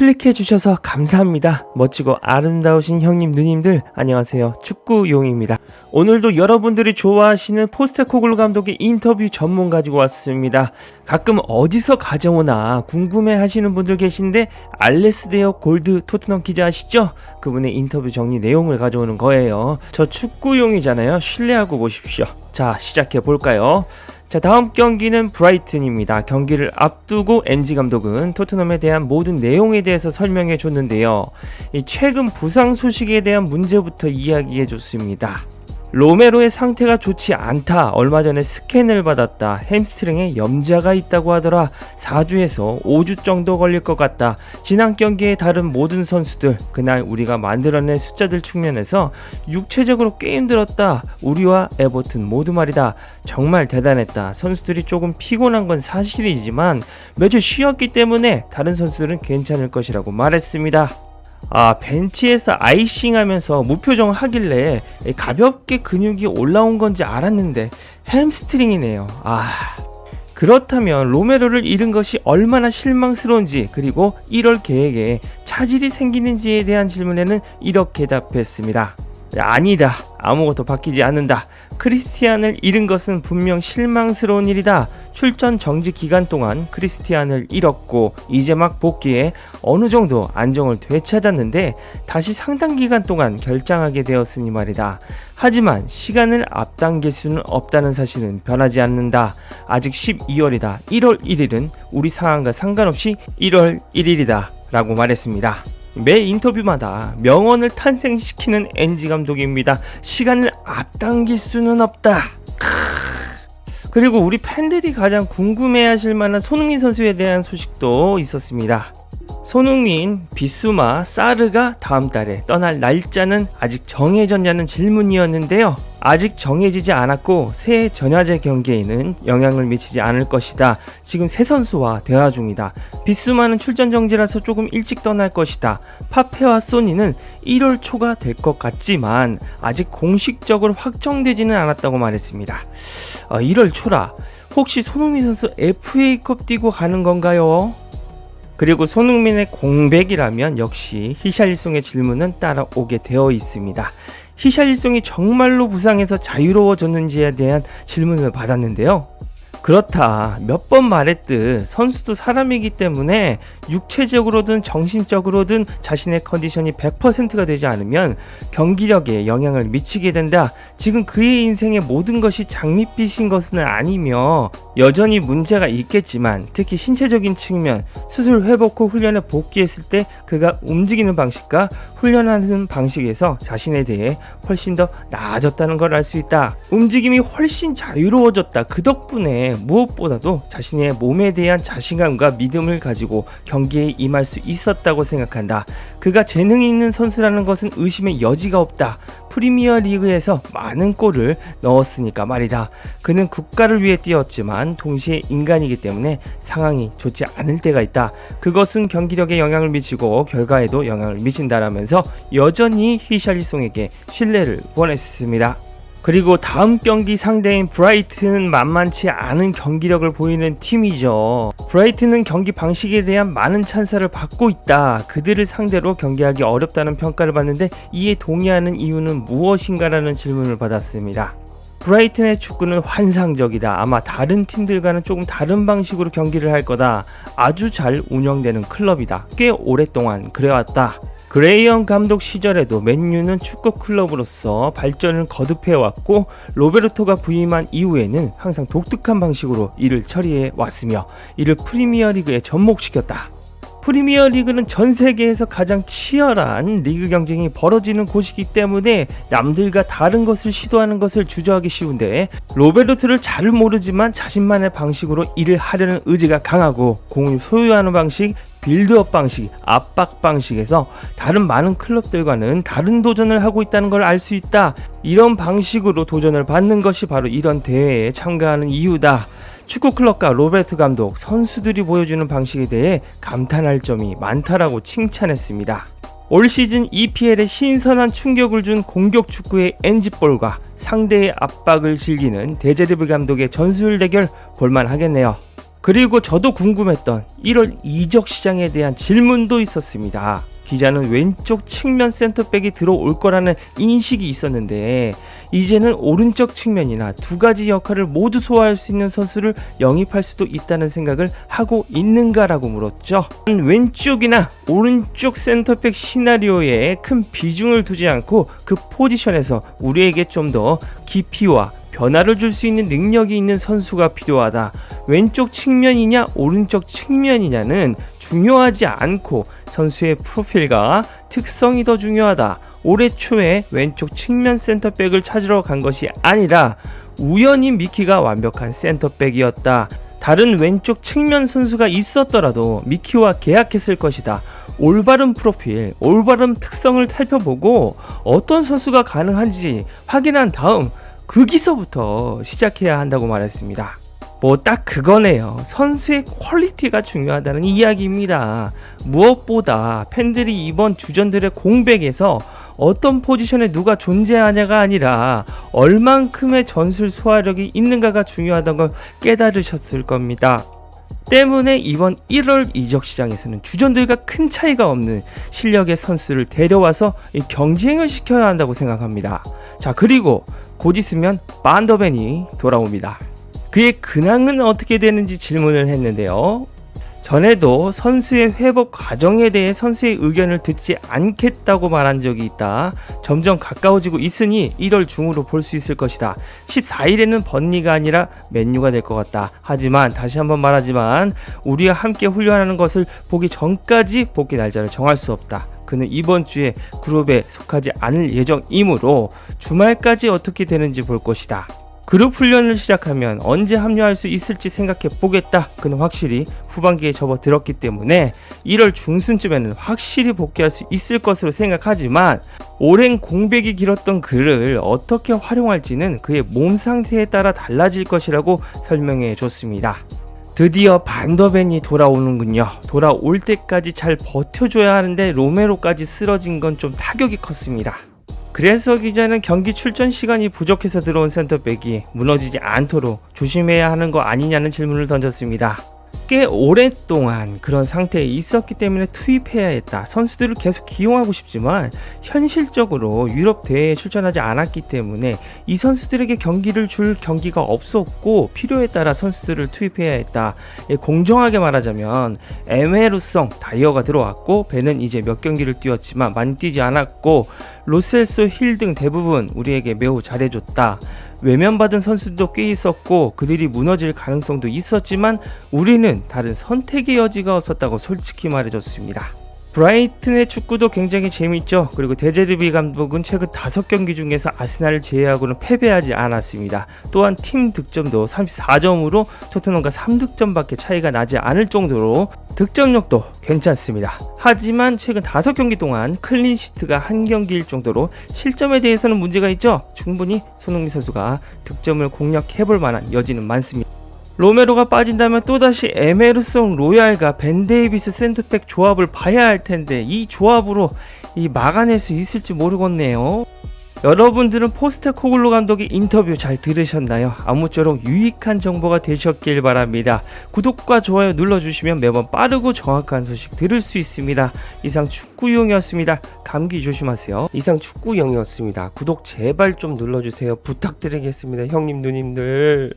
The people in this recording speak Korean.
클릭해 주셔서 감사합니다. 멋지고 아름다우신 형님 누님들 안녕하세요. 축구용입니다. 오늘도 여러분들이 좋아하시는 포스테코글루 감독의 인터뷰 전문 가지고 왔습니다. 가끔 어디서 가져오나 궁금해 하시는 분들 계신데 알레스데어 골드 토트넘 기자 아시죠? 그분의 인터뷰 정리 내용을 가져오는 거예요. 저 축구용이잖아요. 신뢰하고 보십시오. 자, 시작해 볼까요? 자, 다음 경기는 브라이튼입니다. 경기를 앞두고 엔지 감독은 토트넘에 대한 모든 내용에 대해서 설명해 줬는데요. 최근 부상 소식에 대한 문제부터 이야기해 줬습니다. 로메로의 상태가 좋지 않다. 얼마 전에 스캔을 받았다. 햄스트링에 염자가 있다고 하더라. 4주에서 5주 정도 걸릴 것 같다. 지난 경기에 다른 모든 선수들, 그날 우리가 만들어낸 숫자들 측면에서 육체적으로 꽤 힘들었다. 우리와 에버튼 모두 말이다. 정말 대단했다. 선수들이 조금 피곤한 건 사실이지만 매주 쉬었기 때문에 다른 선수들은 괜찮을 것이라고 말했습니다. 벤치에서 아이싱 하면서 무표정 하길래 가볍게 근육이 올라온 건지 알았는데 햄스트링이네요. 그렇다면 로메로를 잃은 것이 얼마나 실망스러운지, 그리고 1월 계획에 차질이 생기는지에 대한 질문에는 이렇게 답했습니다. 아니다. 아무것도 바뀌지 않는다. 크리스티안을 잃은 것은 분명 실망스러운 일이다. 출전 정지 기간 동안 크리스티안을 잃었고 이제 막 복귀해 어느 정도 안정을 되찾았는데 다시 상당 기간 동안 결장하게 되었으니 말이다. 하지만 시간을 앞당길 수는 없다는 사실은 변하지 않는다. 아직 12월이다. 1월 1일은 우리 상황과 상관없이 1월 1일이다. 라고 말했습니다. 매 인터뷰마다 명언을 탄생시키는 엔지 감독입니다. 시간을 앞당길 수는 없다. 그리고 우리 팬들이 가장 궁금해하실 만한 손흥민 선수에 대한 소식도 있었습니다. 손흥민, 비수마, 사르가 다음 달에 떠날 날짜는 아직 정해졌냐는 질문이었는데요. 아직 정해지지 않았고 새 전야제 경기에는 영향을 미치지 않을 것이다. 지금 세 선수와 대화 중이다. 비수마는 출전 정지라서 조금 일찍 떠날 것이다. 파페와 소니는 1월 초가 될 것 같지만 아직 공식적으로 확정되지는 않았다고 말했습니다. 1월 초라. 혹시 손흥민 선수 FA컵 뛰고 가는 건가요? 그리고 손흥민의 공백이라면 역시 히샬리송의 질문은 따라오게 되어 있습니다. 히샬리송이 정말로 부상해서 자유로워졌는지에 대한 질문을 받았는데요. 그렇다. 몇 번 말했듯 선수도 사람이기 때문에 육체적으로든 정신적으로든 자신의 컨디션이 100%가 되지 않으면 경기력에 영향을 미치게 된다. 지금 그의 인생의 모든 것이 장밋빛인 것은 아니며 여전히 문제가 있겠지만 특히 신체적인 측면, 수술 회복 후 훈련에 복귀했을 때 그가 움직이는 방식과 훈련하는 방식에서 자신에 대해 훨씬 더 나아졌다는 걸 알 수 있다. 움직임이 훨씬 자유로워졌다. 그 덕분에 무엇보다도 자신의 몸에 대한 자신감과 믿음을 가지고 경기에 임할 수 있었다고 생각한다. 그가 재능이 있는 선수라는 것은 의심의 여지가 없다. 프리미어 리그에서 많은 골을 넣었으니까 말이다. 그는 국가를 위해 뛰었지만 동시에 인간이기 때문에 상황이 좋지 않을 때가 있다. 그것은 경기력에 영향을 미치고 결과에도 영향을 미친다라면서 여전히 히샬리송에게 신뢰를 보냈습니다. 그리고 다음 경기 상대인 브라이튼은 만만치 않은 경기력을 보이는 팀이죠. 브라이튼은 경기 방식에 대한 많은 찬사를 받고 있다. 그들을 상대로 경기하기 어렵다는 평가를 받는데 이에 동의하는 이유는 무엇인가라는 질문을 받았습니다. 브라이튼의 축구는 환상적이다. 아마 다른 팀들과는 조금 다른 방식으로 경기를 할 거다. 아주 잘 운영되는 클럽이다. 꽤 오랫동안 그래왔다. 그레이엄 감독 시절에도 맨유는 축구 클럽으로서 발전을 거듭해왔고 로베르토가 부임한 이후에는 항상 독특한 방식으로 일을 처리해 왔으며 이를 프리미어리그에 접목시켰다. 프리미어리그는 전 세계에서 가장 치열한 리그 경쟁이 벌어지는 곳이기 때문에 남들과 다른 것을 시도하는 것을 주저하기 쉬운데 로베르토를 잘 모르지만 자신만의 방식으로 일을 하려는 의지가 강하고 공을 소유하는 방식, 빌드업 방식, 압박 방식에서 다른 많은 클럽들과는 다른 도전을 하고 있다는 걸 알 수 있다. 이런 방식으로 도전을 받는 것이 바로 이런 대회에 참가하는 이유다. 축구클럽과 로베르토 감독, 선수들이 보여주는 방식에 대해 감탄할 점이 많다라고 칭찬했습니다. 올 시즌 EPL에 신선한 충격을 준 공격 축구의 엔지볼과 상대의 압박을 즐기는 데제르비 감독의 전술 대결 볼만하겠네요. 그리고 저도 궁금했던 1월 이적 시장에 대한 질문도 있었습니다. 기자는 왼쪽 측면 센터백이 들어올 거라는 인식이 있었는데 이제는 오른쪽 측면이나 두 가지 역할을 모두 소화할 수 있는 선수를 영입할 수도 있다는 생각을 하고 있는가라고 물었죠. 왼쪽이나 오른쪽 센터백 시나리오에 큰 비중을 두지 않고 그 포지션에서 우리에게 좀 더 깊이와 변화를 줄 수 있는 능력이 있는 선수가 필요하다. 왼쪽 측면이냐 오른쪽 측면이냐는 중요하지 않고 선수의 프로필과 특성이 더 중요하다. 올해 초에 왼쪽 측면 센터백을 찾으러 간 것이 아니라 우연히 미키가 완벽한 센터백이었다. 다른 왼쪽 측면 선수가 있었더라도 미키와 계약했을 것이다. 올바른 프로필, 올바른 특성을 살펴보고 어떤 선수가 가능한지 확인한 다음 거기서부터 시작해야 한다고 말했습니다. 뭐 딱 그거네요. 선수의 퀄리티가 중요하다는 이야기입니다. 무엇보다 팬들이 이번 주전들의 공백에서 어떤 포지션에 누가 존재하냐가 아니라 얼만큼의 전술 소화력이 있는가가 중요하다는 걸 깨달으셨을 겁니다. 때문에 이번 1월 이적 시장에서는 주전들과 큰 차이가 없는 실력의 선수를 데려와서 경쟁을 시켜야 한다고 생각합니다. 자, 그리고 곧 있으면 반더벤이 돌아옵니다. 그의 근황은 어떻게 되는지 질문을 했는데요. 전에도 선수의 회복 과정에 대해 선수의 의견을 듣지 않겠다고 말한 적이 있다. 점점 가까워지고 있으니 1월 중으로 볼 수 있을 것이다. 14일에는 번니가 아니라 맨유가 될 것 같다. 하지만 다시 한번 말하지만 우리와 함께 훈련하는 것을 보기 전까지 복귀 날짜를 정할 수 없다. 그는 이번 주에 그룹에 속하지 않을 예정이므로 주말까지 어떻게 되는지 볼 것이다. 그룹 훈련을 시작하면 언제 합류할 수 있을지 생각해 보겠다. 그는 확실히 후반기에 접어들었기 때문에 1월 중순쯤에는 확실히 복귀할 수 있을 것으로 생각하지만 오랜 공백이 길었던 그를 어떻게 활용할지는 그의 몸 상태에 따라 달라질 것이라고 설명해 줬습니다. 드디어 반더벤이 돌아오는군요. 돌아올 때까지 잘 버텨줘야 하는데 로메로까지 쓰러진 건 좀 타격이 컸습니다. 그래서 기자는 경기 출전 시간이 부족해서 들어온 센터백이 무너지지 않도록 조심해야 하는 거 아니냐는 질문을 던졌습니다. 꽤 오랫동안 그런 상태에 있었기 때문에 투입해야 했다. 선수들을 계속 기용하고 싶지만 현실적으로 유럽 대회에 출전하지 않았기 때문에 이 선수들에게 경기를 줄 경기가 없었고 필요에 따라 선수들을 투입해야 했다. 공정하게 말하자면 에메루송 다이어가 들어왔고 벤은 이제 몇 경기를 뛰었지만 많이 뛰지 않았고 로셀소 힐 등 대부분 우리에게 매우 잘해줬다. 외면받은 선수도 꽤 있었고 그들이 무너질 가능성도 있었지만 우리는 다른 선택의 여지가 없었다고 솔직히 말해줬습니다. 브라이튼의 축구도 굉장히 재밌죠. 그리고 데제르비 감독은 최근 5경기 중에서 아스날을 제외하고는 패배하지 않았습니다. 또한 팀 득점도 34점으로 토트넘과 3득점밖에 차이가 나지 않을 정도로 득점력도 괜찮습니다. 하지만 최근 5경기 동안 클린시트가 1경기일 정도로 실점에 대해서는 문제가 있죠. 충분히 손흥민 선수가 득점을 공략해볼 만한 여지는 많습니다. 로메로가 빠진다면 또다시 에메르송 로얄과 벤 데이비스 센터백 조합을 봐야 할 텐데 이 조합으로 막아낼 수 있을지 모르겠네요. 여러분들은 포스테코글루 감독의 인터뷰 잘 들으셨나요? 아무쪼록 유익한 정보가 되셨길 바랍니다. 구독과 좋아요 눌러주시면 매번 빠르고 정확한 소식 들을 수 있습니다. 이상 축구용이었습니다. 감기 조심하세요. 이상 축구용이었습니다. 구독 제발 좀 눌러주세요. 부탁드리겠습니다. 형님 누님들.